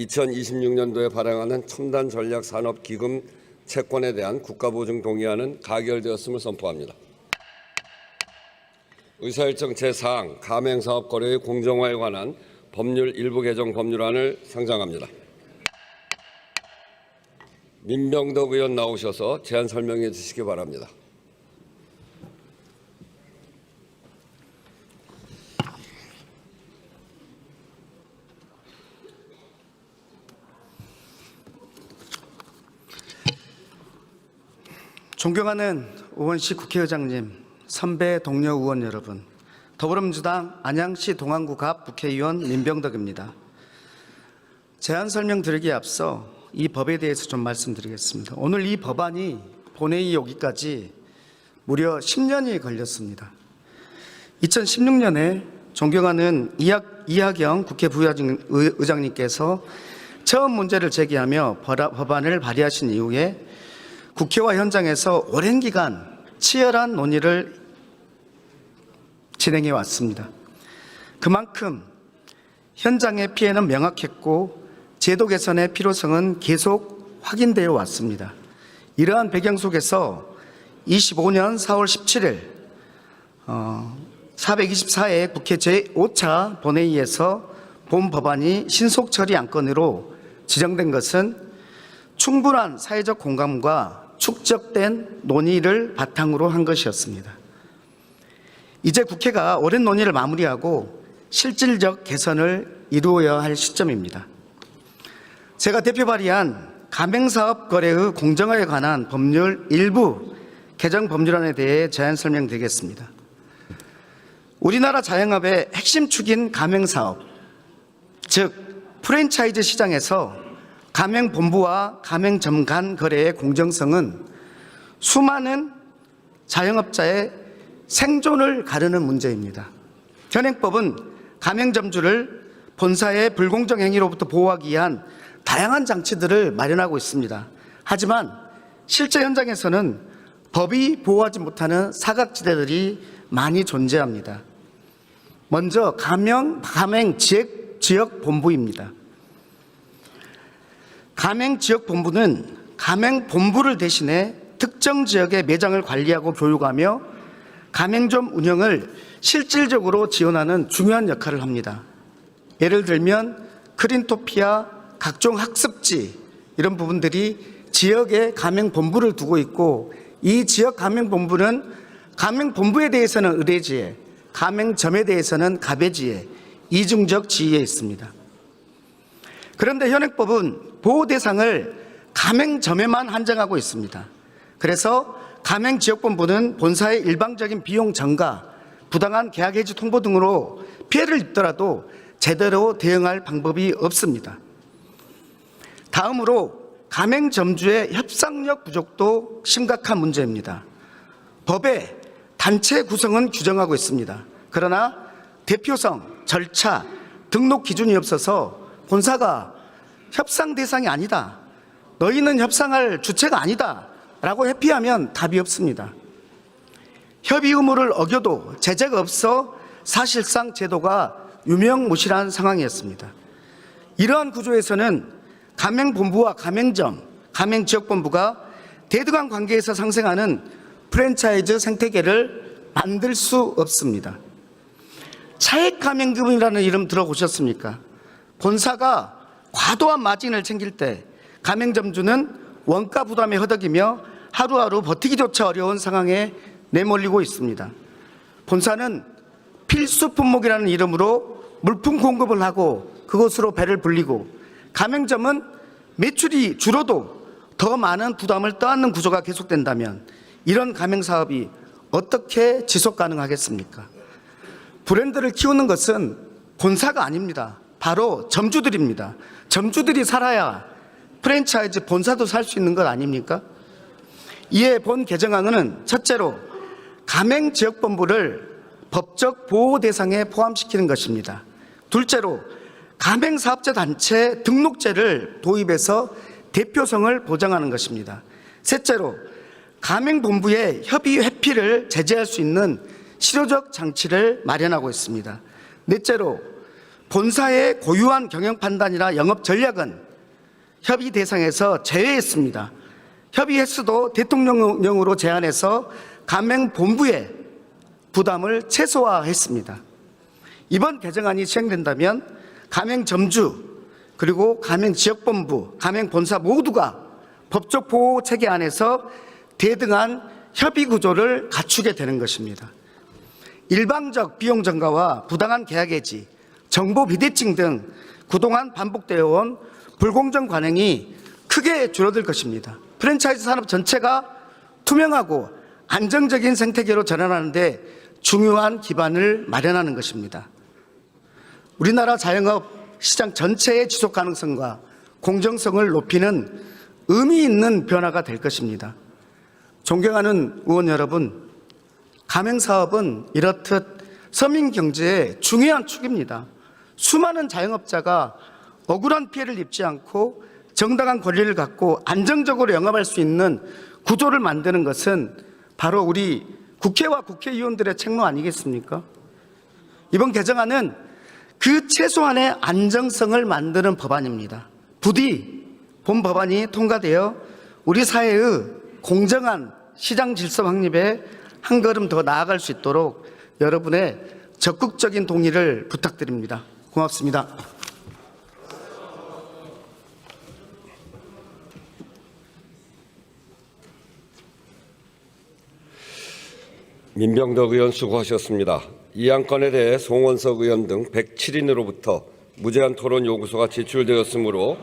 2026년도에 발행하는 첨단 전략 산업 기금 채권에 대한 국가보증 동의안은 가결되었음을 선포합니다. 의사일정 제4항 가맹사업 거래의 공정화에 관한 법률 일부 개정 법률안을 상정합니다. 민병덕 의원 나오셔서 제안 설명해 주시기 바랍니다. 존경하는 우원식 국회의장님, 선배 동료 의원 여러분, 더불어민주당 안양시 동안구 갑 국회의원 민병덕입니다. 제안 설명드리기에 앞서 이 법에 대해서 좀 말씀드리겠습니다. 오늘 이 법안이 본회의 오기까지 무려 10년이 걸렸습니다. 2016년에 존경하는 이하경 국회 부의장님께서 처음 문제를 제기하며 법안을 발의하신 이후에 국회와 현장에서 오랜 기간 치열한 논의를 진행해 왔습니다. 그만큼 현장의 피해는 명확했고 제도 개선의 필요성은 계속 확인되어 왔습니다. 이러한 배경 속에서 25년 4월 17일 424회 국회 제5차 본회의에서 본 법안이 신속 처리 안건으로 지정된 것은 충분한 사회적 공감과 축적된 논의를 바탕으로 한 것이었습니다. 이제 국회가 오랜 논의를 마무리하고 실질적 개선을 이루어야 할 시점입니다. 제가 대표 발의한 가맹사업 거래의 공정화에 관한 법률 일부 개정 법률안에 대해 제안 설명드리겠습니다. 우리나라 자영업의 핵심 축인 가맹사업, 즉 프랜차이즈 시장에서 가맹본부와 가맹점 간 거래의 공정성은 수많은 자영업자의 생존을 가르는 문제입니다. 현행법은 가맹점주를 본사의 불공정 행위로부터 보호하기 위한 다양한 장치들을 마련하고 있습니다. 하지만 실제 현장에서는 법이 보호하지 못하는 사각지대들이 많이 존재합니다. 먼저 가맹지역본부입니다. 가맹지역본부는 가맹본부를 대신해 특정 지역의 매장을 관리하고 교육하며 가맹점 운영을 실질적으로 지원하는 중요한 역할을 합니다. 예를 들면 크린토피아, 각종 학습지 이런 부분들이 지역에 가맹본부를 두고 있고 이 지역 가맹본부는 가맹본부에 대해서는 의뢰지에, 가맹점에 대해서는 가배지에, 이중적 지위에 있습니다. 그런데 현행법은 보호 대상을 가맹점에만 한정하고 있습니다. 그래서 가맹지역본부는 본사의 일방적인 비용 전가, 부당한 계약 해지 통보 등으로 피해를 입더라도 제대로 대응할 방법이 없습니다. 다음으로 가맹점주의 협상력 부족도 심각한 문제입니다. 법에 단체 구성은 규정하고 있습니다. 그러나 대표성, 절차, 등록 기준이 없어서 본사가 협상 대상이 아니다, 너희는 협상할 주체가 아니다 라고 회피하면 답이 없습니다. 협의 의무를 어겨도 제재가 없어 사실상 제도가 유명무실한 상황이었습니다. 이러한 구조에서는 가맹본부와 가맹점, 가맹지역본부가 대등한 관계에서 상생하는 프랜차이즈 생태계를 만들 수 없습니다. 차액가맹금이라는 이름 들어보셨습니까? 본사가 과도한 마진을 챙길 때 가맹점주는 원가 부담에 허덕이며 하루하루 버티기조차 어려운 상황에 내몰리고 있습니다. 본사는 필수 품목이라는 이름으로 물품 공급을 하고 그것으로 배를 불리고 가맹점은 매출이 줄어도 더 많은 부담을 떠안는 구조가 계속된다면 이런 가맹사업이 어떻게 지속 가능하겠습니까? 브랜드를 키우는 것은 본사가 아닙니다. 바로 점주들입니다. 점주들이 살아야 프랜차이즈 본사도 살 수 있는 것 아닙니까? 이에 본 개정안은 첫째로 가맹지역본부를 법적 보호 대상에 포함시키는 것입니다. 둘째로 가맹사업자 단체 등록제를 도입해서 대표성을 보장하는 것입니다. 셋째로 가맹본부의 협의 회피를 제재할 수 있는 실효적 장치를 마련하고 있습니다. 넷째로 본사의 고유한 경영 판단이나 영업 전략은 협의 대상에서 제외했습니다. 협의 횟수도 대통령령으로 제한해서 가맹본부의 부담을 최소화했습니다. 이번 개정안이 시행된다면 가맹점주 그리고 가맹지역본부, 가맹본사 모두가 법적 보호 체계 안에서 대등한 협의 구조를 갖추게 되는 것입니다. 일방적 비용 증가와 부당한 계약 해지, 정보 비대칭 등 그동안 반복되어 온 불공정 관행이 크게 줄어들 것입니다. 프랜차이즈 산업 전체가 투명하고 안정적인 생태계로 전환하는 데 중요한 기반을 마련하는 것입니다. 우리나라 자영업 시장 전체의 지속 가능성과 공정성을 높이는 의미 있는 변화가 될 것입니다. 존경하는 의원 여러분, 가맹사업은 이렇듯 서민 경제의 중요한 축입니다. 수많은 자영업자가 억울한 피해를 입지 않고 정당한 권리를 갖고 안정적으로 영업할 수 있는 구조를 만드는 것은 바로 우리 국회와 국회의원들의 책무 아니겠습니까? 이번 개정안은 그 최소한의 안정성을 만드는 법안입니다. 부디 본 법안이 통과되어 우리 사회의 공정한 시장 질서 확립에 한 걸음 더 나아갈 수 있도록 여러분의 적극적인 동의를 부탁드립니다. 고맙습니다. 민병덕 의원 수고하셨습니다. 이 안건에 대해 송원석 의원 등 107인으로부터 무제한 토론 요구서가 제출되었으므로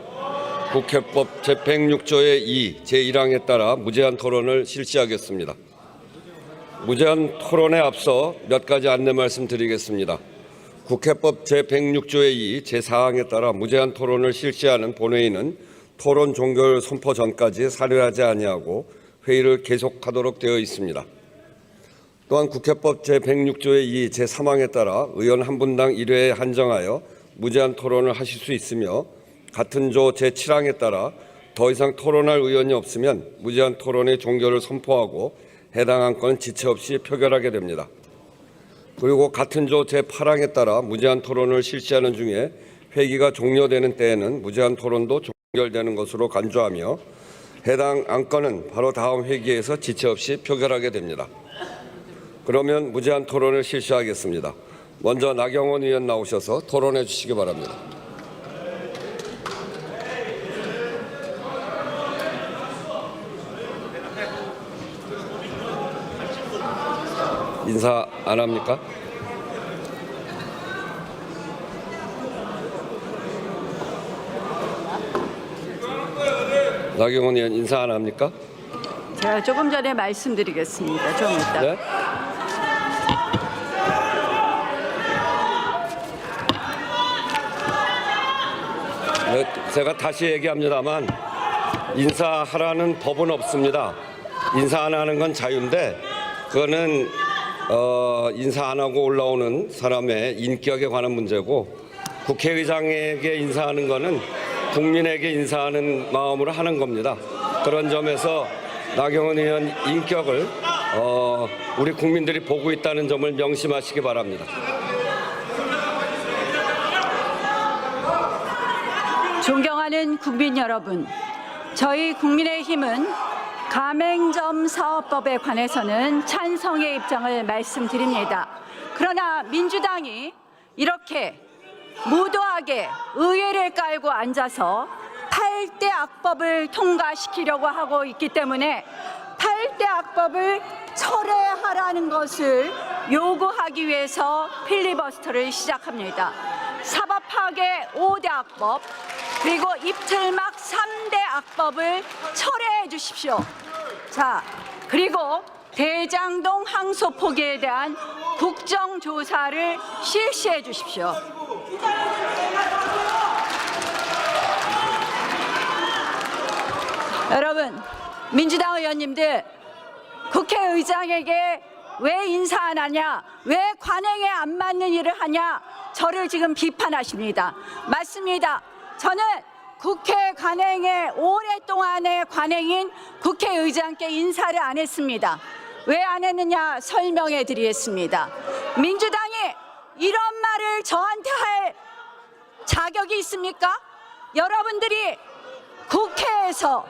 국회법 제106조의 2 제1항에 따라 무제한 토론을 실시하겠습니다. 무제한 토론에 앞서 몇 가지 안내 말씀드리겠습니다. 국회법 제106조의 2 제4항에 따라 무제한 토론을 실시하는 본회의는 토론 종결 선포 전까지 사퇴하지 아니하고 회의를 계속하도록 되어 있습니다. 또한 국회법 제106조의 2 제3항에 따라 의원 한 분당 1회에 한정하여 무제한 토론을 하실 수 있으며 같은 조 제7항에 따라 더 이상 토론할 의원이 없으면 무제한 토론의 종결을 선포하고 해당 안건은 지체 없이 표결하게 됩니다. 그리고 같은 조 제8항에 따라 무제한 토론을 실시하는 중에 회기가 종료되는 때에는 무제한 토론도 종결되는 것으로 간주하며 해당 안건은 바로 다음 회기에서 지체 없이 표결하게 됩니다. 그러면 무제한 토론을 실시하겠습니다. 먼저 나경원 의원 나오셔서 토론해 주시기 바랍니다. 인사 안 합니까? 나경원 의원 인사 안 합니까? 제가 조금 전에 말씀드리겠습니다. 좀 이따. 네? 네, 제가 다시 얘기합니다만 인사하라는 법은 없습니다. 인사 안 하는 건 자유인데 그거는 인사 안 하고 올라오는 사람의 인격에 관한 문제고 국회의장에게 인사하는 거는 국민에게 인사하는 마음으로 하는 겁니다. 그런 점에서 나경원 의원 인격을 우리 국민들이 보고 있다는 점을 명심하시기 바랍니다. 존경하는 국민 여러분, 저희 국민의힘은 가맹점 사업법에 관해서는 찬성의 입장을 말씀드립니다. 그러나 민주당이 이렇게 무도하게 의회를 깔고 앉아서 8대 악법을 통과시키려고 하고 있기 때문에 8대 악법을 철회하라는 것을 요구하기 위해서 필리버스터를 시작합니다. 사법파괴 5대 악법 그리고 입틀막 3대 악법을 철회해 주십시오. 자, 그리고 대장동 항소 포기에 대한 국정조사를 실시해 주십시오. 여러분, 민주당 의원님들, 국회의장에게 왜 인사 안 하냐, 왜 관행에 안 맞는 일을 하냐, 저를 지금 비판하십니다. 맞습니다. 저는 국회 관행의 오랫동안의 관행인 국회의장께 인사를 안 했습니다. 왜 안 했느냐 설명해 드리겠습니다. 민주당이 이런 말을 저한테 할 자격이 있습니까? 여러분들이 국회에서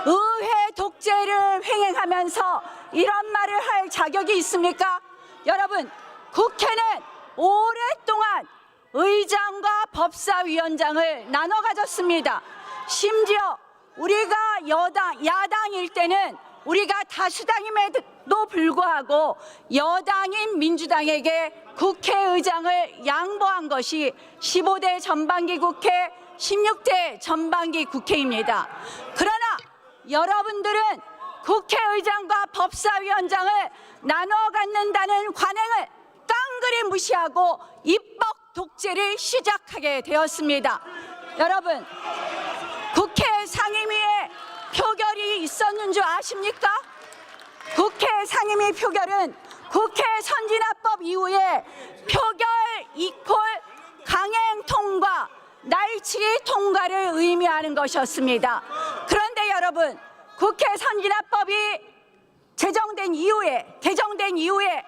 의회 독재를 횡행하면서 이런 말을 할 자격이 있습니까? 여러분, 국회는 오랫동안 의장과 법사위원장을 나눠 가졌습니다. 심지어 우리가 야당일 때는 우리가 다수당임에도 불구하고 여당인 민주당에게 국회의장을 양보한 것이 15대 전반기 국회, 16대 전반기 국회입니다. 그러나 여러분들은 국회의장과 법사위원장을 나눠 갖는다는 관행을 깡그리 무시하고 입법 독재를 시작하게 되었습니다. 여러분, 국회 상임위에 표결이 있었는 줄 아십니까? 국회 상임위 표결은 국회 선진화법 이후에 표결 이퀄 강행 통과, 날치기 통과를 의미하는 것이었습니다. 그런데 여러분, 국회 선진화법이 개정된 이후에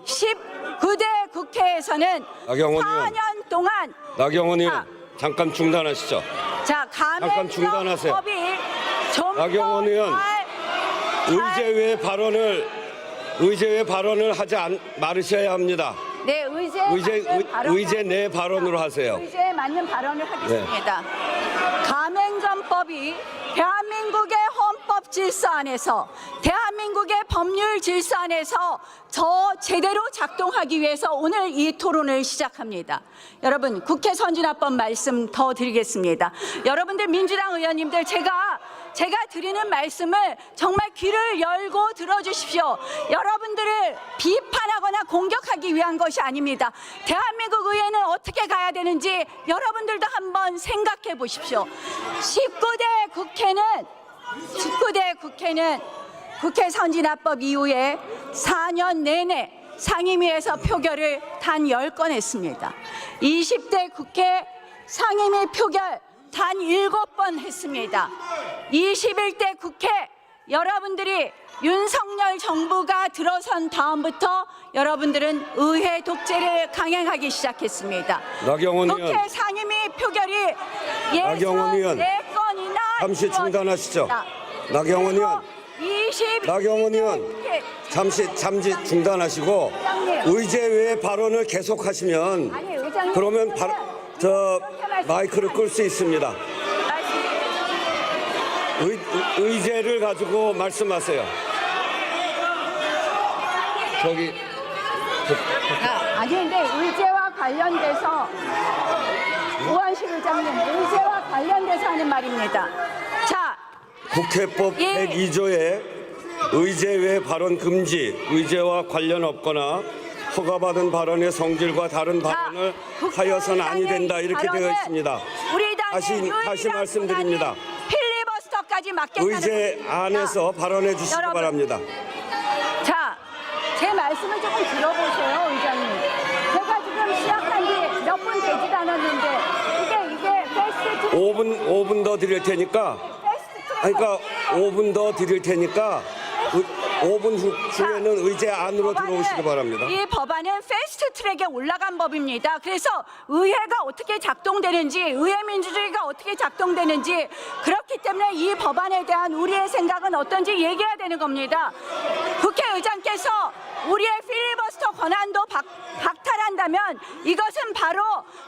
19대 국회에서는 나경원 의원. 4년 동안 나경원 의원, 잠깐 중단하시죠. 자, 잠깐 중단하세요. 가맹점법이 나경원 의원, 의제외 발언을 하지 말으셔야 합니다. 네, 의제 내 발언으로 하세요. 의제에 맞는 발언을 하겠습니다. 가맹점법이 대한민국의 헌법 질서 안에서, 대한민국의 법률 질서 안에서 제대로 작동하기 위해서 오늘 이 토론을 시작합니다. 여러분, 국회 선진화법 말씀 더 드리겠습니다. 여러분들 민주당 의원님들, 제가 드리는 말씀을 정말 귀를 열고 들어주십시오. 여러분들을 비판하거나 공격하기 위한 것이 아닙니다. 대한민국 의회는 어떻게 가야 되는지 여러분들도 한번 생각해 보십시오. 19대 국회는 국회 선진화법 이후에 4년 내내 상임위에서 표결을 단 10건 했습니다. 20대 국회 상임위 표결 단 7번 했습니다. 21대 국회 여러분들이 윤석열 정부가 들어선 다음부터 여러분들은 의회 독재를 강행하기 시작했습니다. 나경원 의원. 국회 상임위 표결이 나경원 의원. 4건이나 잠시 중단하시죠. 나경원 의원. 나경원 의원, 잠시 중단하시고 의제외 발언을 계속하시면 그러면 마이크를 끌 수 있습니다. 의제를 가지고 말씀하세요. 근데 의제와 관련돼서 우원식 의장님, 의제와 관련돼서 하는 말입니다. 자, 국회법 102조에 의제외 발언 금지, 의제와 관련 없거나 허가받은 발언의 성질과 다른 발언을 하여서는 아니 된다, 이렇게 되어 있습니다. 다시 말씀드립니다. 필리버스터까지 맡겠다는 의제 안에서 발언해 주시기 바랍니다. 자, 제 말씀을 조금 들어보세요, 의장님. 제가 지금 시작한 지 몇 분 되지도 않았는데 이게 패스트 5분 더 드릴 테니까, 그러니까 5분 더 드릴 테니까 5분 후에는 의제 안으로 들어오시기 바랍니다. 이 법안은 패스트 트랙에 올라간 법입니다. 그래서 의회가 어떻게 작동되는지, 의회 민주주의가 어떻게 작동되는지, 그렇기 때문에 이 법안에 대한 우리의 생각은 어떤지 얘기해야 되는 겁니다. 국회의장께서 우리의 필리버스터 권한도 박탈한다면 이것은 바로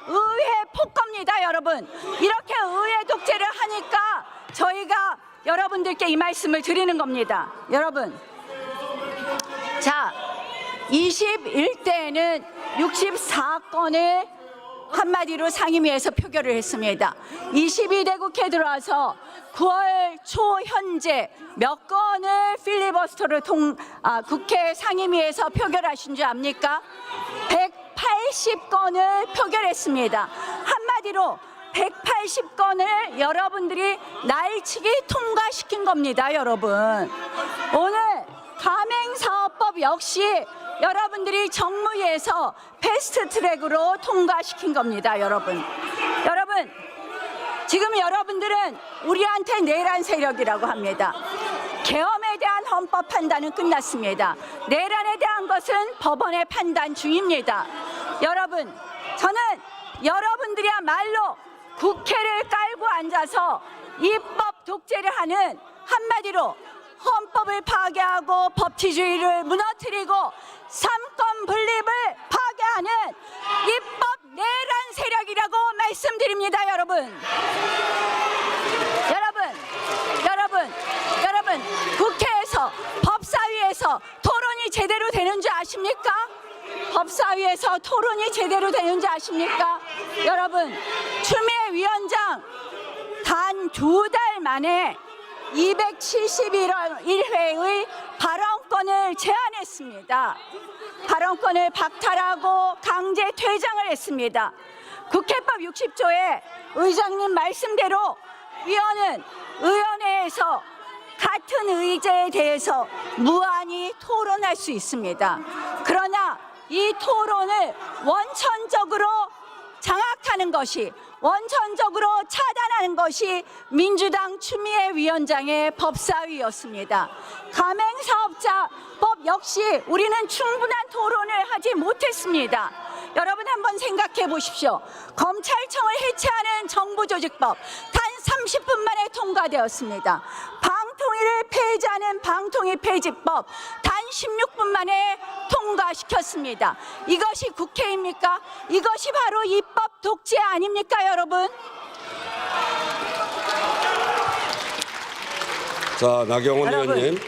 의회 폭거입니다, 여러분. 이렇게 의회 독재를 하니까 저희가 여러분들께 이 말씀을 드리는 겁니다. 여러분, 자, 21대에는 64건을 한마디로 상임위에서 표결을 했습니다. 22대 국회 들어와서 9월 초 현재 몇 건을 필리버스터를 국회 상임위에서 표결하신 줄 압니까? 180건을 표결했습니다. 한마디로 180건을 여러분들이 날치기 통과시킨 겁니다, 여러분. 오늘 가맹사업법 역시 여러분들이 정무위에서 패스트트랙으로 통과시킨 겁니다, 여러분. 여러분, 지금 여러분들은 우리한테 내란 세력이라고 합니다. 계엄에 대한 헌법 판단은 끝났습니다. 내란에 대한 것은 법원의 판단 중입니다. 여러분, 저는 여러분들이야말로 국회를 깔고 앉아서 입법 독재를 하는, 한마디로 헌법을 파괴하고 법치주의를 무너뜨리고 삼권 분립을 파괴하는 입법 내란 세력이라고 말씀드립니다. 여러분, 국회에서, 법사위에서 토론이 제대로 되는 줄 아십니까? 법사위에서 토론이 제대로 되는 줄 아십니까? 여러분, 추미애 위원장 단 2달 만에 271회의 발언권을 제한했습니다. 발언권을 박탈하고 강제 퇴장을 했습니다. 국회법 60조에 의장님 말씀대로 위원은 의원회에서 같은 의제에 대해서 무한히 토론할 수 있습니다. 그러나 이 토론을 원천적으로 장악하는 것이, 원천적으로 차단하는 것이 민주당 추미애 위원장의 법사위였습니다. 가맹사업자법 역시 우리는 충분한 토론을 하지 못했습니다. 여러분 한번 생각해 보십시오. 검찰청을 해체하는 정부조직법 단 30분 만에 통과되었습니다. 방통위를 폐지하는 방통위 폐지법 단 16분 만에 통과시켰습니다. 이것이 국회입니까? 이것이 바로 입법 독재 아닙니까, 여러분? 자, 나경원 여러분, 의원님,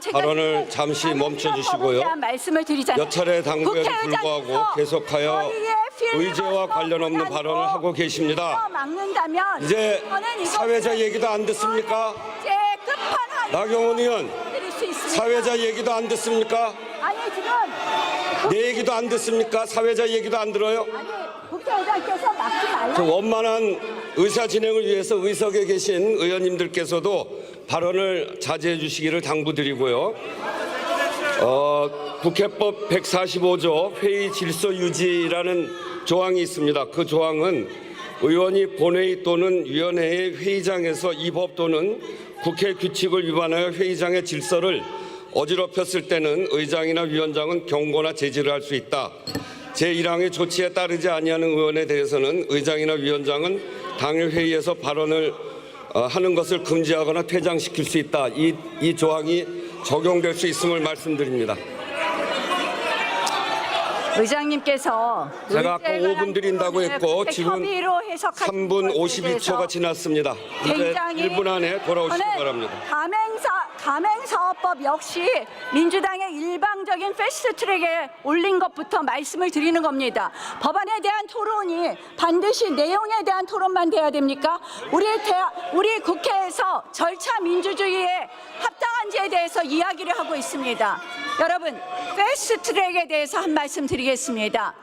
제가 발언을 잠시 멈춰주시고요. 말씀을 드리자면 몇 차례 당부에도 불구하고 국회의장께서 계속하여 저희의 의제와 관련 없는 필리버스터 발언을 하고 계십니다. 막는다면 이제 저는 이것을 사회자 얘기도 안 듣습니까? 제 끝판왕 나경원 의원, 드릴 수 있습니다. 사회자 얘기도 안 듣습니까? 아니 지금 내 얘기도 안 듣습니까? 사회자 얘기도 안 들어요? 아니 국회의장께서 막지 말라. 저 원만한 의사 진행을 위해서 의석에 계신 의원님들께서도 발언을 자제해 주시기를 당부드리고요. 국회법 145조 회의 질서 유지라는 조항이 있습니다. 그 조항은 의원이 본회의 또는 위원회의 회의장에서 이 법 또는 국회 규칙을 위반하여 회의장의 질서를 어지럽혔을 때는 의장이나 위원장은 경고나 제지를 할 수 있다. 제1항의 조치에 따르지 아니하는 의원에 대해서는 의장이나 위원장은 당일 회의에서 발언을 하는 것을 금지하거나 퇴장시킬 수 있다. 이 조항이 적용될 수 있음을 말씀드립니다. 의장님께서 제가 아까 5분 드린다고 했고 지금 3분 52초가 지났습니다. 이제 1분 안에 돌아오시기 바랍니다. 가맹사업법 역시 민주당의 일방적인 패스트트랙에 올린 것부터 말씀을 드리는 겁니다. 법안에 대한 토론이 반드시 내용에 대한 토론만 돼야 됩니까? 우리 국회에서 절차 민주주의에 합당한지에 대해서 이야기를 하고 있습니다. 여러분, 패스트트랙에 대해서 한 말씀 드리겠습니다.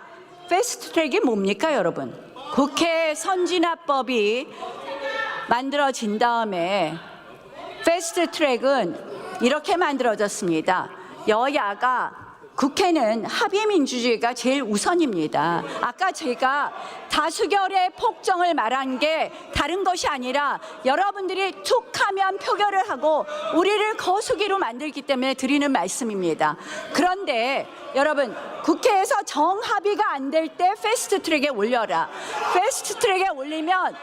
패스트트랙이 뭡니까, 여러분? 국회 선진화법이 만들어진 다음에 패스트트랙은 이렇게 만들어졌습니다. 여야가, 국회는 합의민주주의가 제일 우선입니다. 아까 제가 다수결의 폭정을 말한 게 다른 것이 아니라 여러분들이 툭하면 표결을 하고 우리를 거수기로 만들기 때문에 드리는 말씀입니다. 그런데 여러분, 국회에서 정합의가 안 될 때 패스트트랙에 올려라. 패스트트랙에 올리면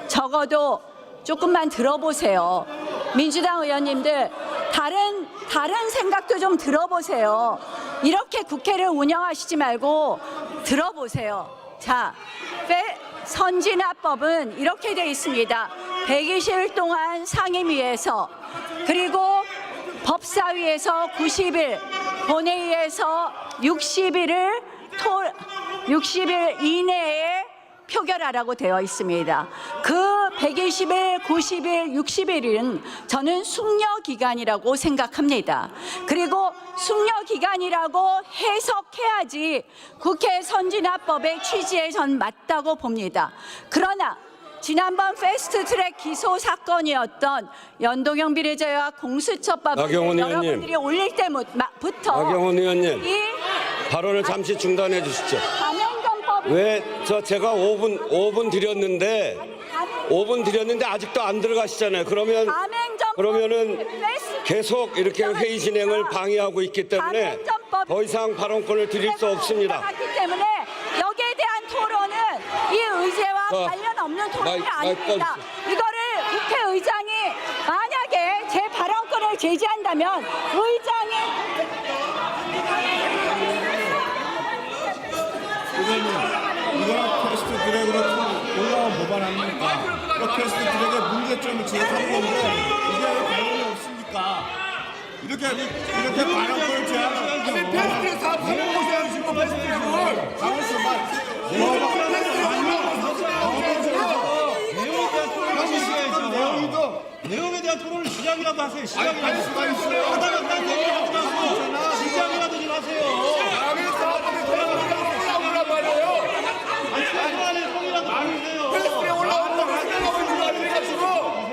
적어도 조금만 들어보세요. 민주당 의원님들, 다른 생각도 좀 들어보세요. 이렇게 국회를 운영하시지 말고 들어보세요. 자, 선진화법은 이렇게 되어 있습니다. 120일 동안 상임위에서, 그리고 법사위에서 90일, 본회의에서 60일 이내에 표결하라고 되어 있습니다. 그 120일, 90일, 60일은 저는 숙려기간이라고 생각합니다. 그리고 숙려기간이라고 해석해야지 국회 선진화법의 취지에 전 맞다고 봅니다. 그러나 지난번 패스트트랙 기소 사건이었던 연동형 비례제와 공수처법을 여러분들이 올릴 때부터 나경원 의원님, 발언을 잠시 중단해 주시죠. 왜 제가 5분 드렸는데 아직도 안 들어가시잖아요. 그러면은 계속 이렇게 회의 진행을 방해하고 있기 때문에 더 이상 발언권을 드릴 수 없습니다. 때문에 여기에 대한 의제와 자, 관련 없는 토론이 마이크 아닙니다. 이거를 국회의장이 만약에 제 발언권을 제지한다면 의장이 의원님, 이거 패스트 트랙으로 올라온 법안 아닙니까? 그 패스트 트랙의 문제점을 지적하는 건데 이게 왜 관련이 없습니까? 이렇게 발언권을 제한하는 거. 패스트 다 보고 지금 패스트 트랙을 가만있어 봐. 내용에 대한 토론을 시작이라도 하세요. 시작이라도. 하다가 딴 얘기 하지 마세요. 시작이라도 좀 하세요. 시간에 통이라도 하세요. 패스트에 올라온다.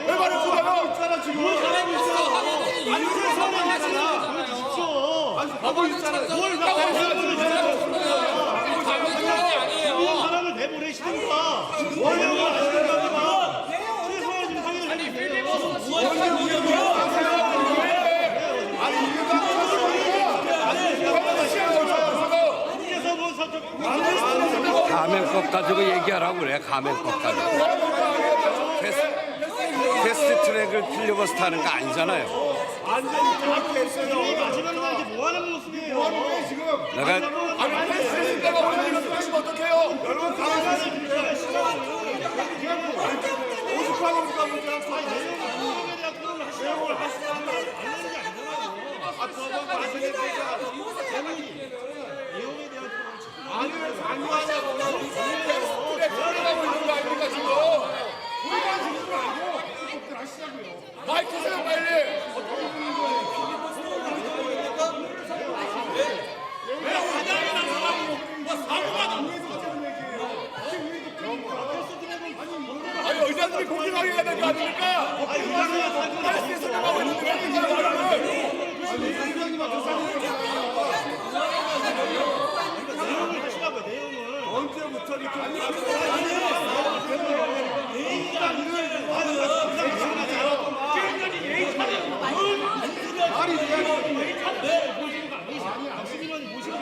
왜 말을 못하냐? 있잖아 지금. 사람이 있어. 안돼 사람이 있잖아. 보여주십시오. 하고 있잖아. 뭘 사람을 내보내시든가. 원래는 아시는가? 최소한 좀 확인을 해주세요. 가맹법 가지고 얘기하라고 그래. 가맹법 가지고. 패스트 트랙을 필리버스터 하는 거 아니잖아요. 이 마지막 날이 뭐 하는 모습이에요? 내가 어떡해요? 여러분 마이크 세요 빨리. 아니 의장님이 공정하게 해야 될 거 아닙니까? 패스트에 설명하고 있는데 언제부터 이렇게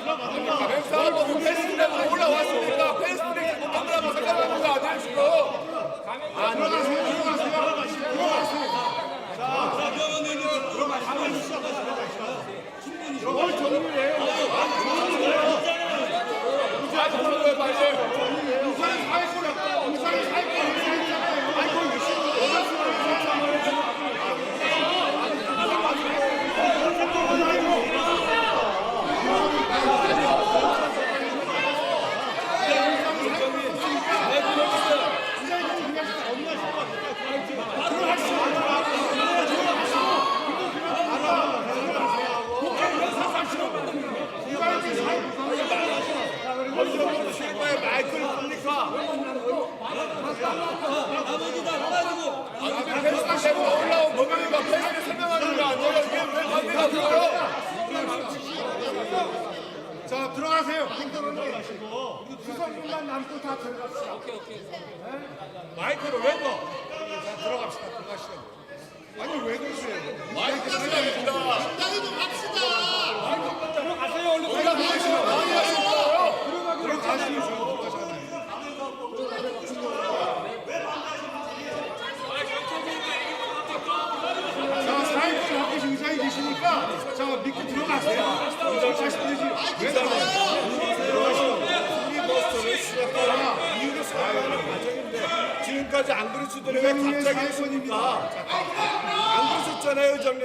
가맹사하고 패스트랙으로 올라왔으니까 패스트랙 못 만나고 생각하는 거 아니에요 지금? 마이크를 봅니까? 패스트랙으로 올라온 법안이가 패스트를 설명하는 거 아니에요? 이게 왜 관계가 없어요? 자 들어가세요. 수성분만 남고 다 들어갑시다. 마이크를 왜 꺼? 자 들어갑시다. 들어가시죠. 아니 왜 그러세요? 마이크를 해야 됩니다. 가세요 얼른. 우리가 들어가시면 많이 하실 거예요. 들어가시죠. 자, 사회권 하고 의사에 계시니까 자, 믿고 들어가세요. 들어가시면 되지. 왜 들어가시면 필리버스터를 시작하라. 이유를 설명하는 과정인데 지금까지 안 그러시더니 왜 갑자기 손입니까? 안 그러셨잖아요, 의장님.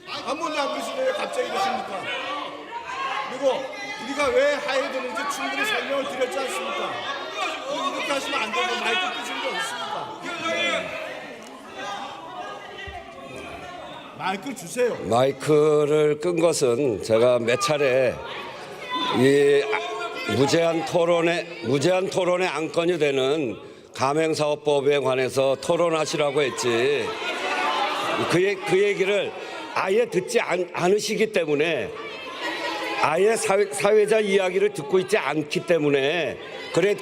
한 번도 안 그러시더니 왜 갑자기 그러십니까? 그리고 우리가 왜 하해야 되는지 충분히 설명을 드렸지 않습니까? 이렇게 하시면 안 되고 마이크 끄신 게 어딨습니까? 마이크 주세요. 마이크를 끈 것은 제가 몇 차례 이 무제한 토론에 안건이 되는 가맹사업법에 관해서 토론하시라고 했지. 그 얘기를 아예 듣지 않으시기 때문에 아예 사회자 이야기를 듣고 있지 않기 때문에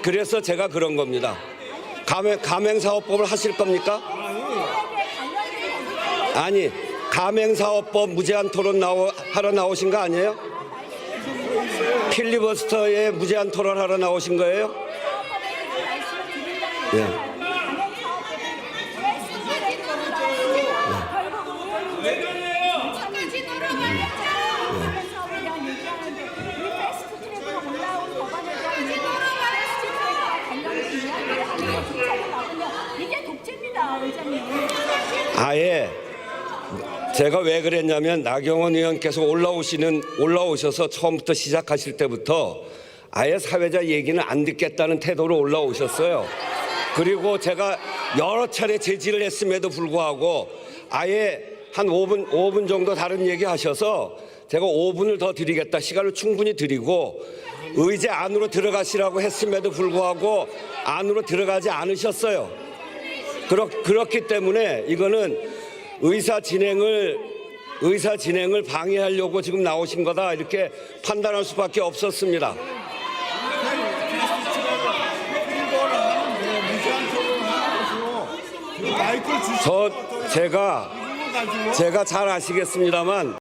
그래서 제가 그런 겁니다. 가맹사업법을 하실 겁니까? 아니 가맹사업법 무제한 토론 하러 나오신 거 아니에요? 필리버스터에 무제한 토론 하러 나오신 거예요? 예. 이게 독재입니다, 의장님. 아예 제가 왜 그랬냐면 나경원 의원께서 올라오셔서 처음부터 시작하실 때부터 아예 사회자 얘기는 안 듣겠다는 태도로 올라오셨어요. 그리고 제가 여러 차례 제지를 했음에도 불구하고 아예 한 5분 정도 다른 얘기 하셔서 제가 5분을 더 드리겠다, 시간을 충분히 드리고 의제 안으로 들어가시라고 했음에도 불구하고 안으로 들어가지 않으셨어요. 그렇기 때문에 이거는 의사 진행을 방해하려고 지금 나오신 거다, 이렇게 판단할 수밖에 없었습니다. 제가 잘 아시겠습니다만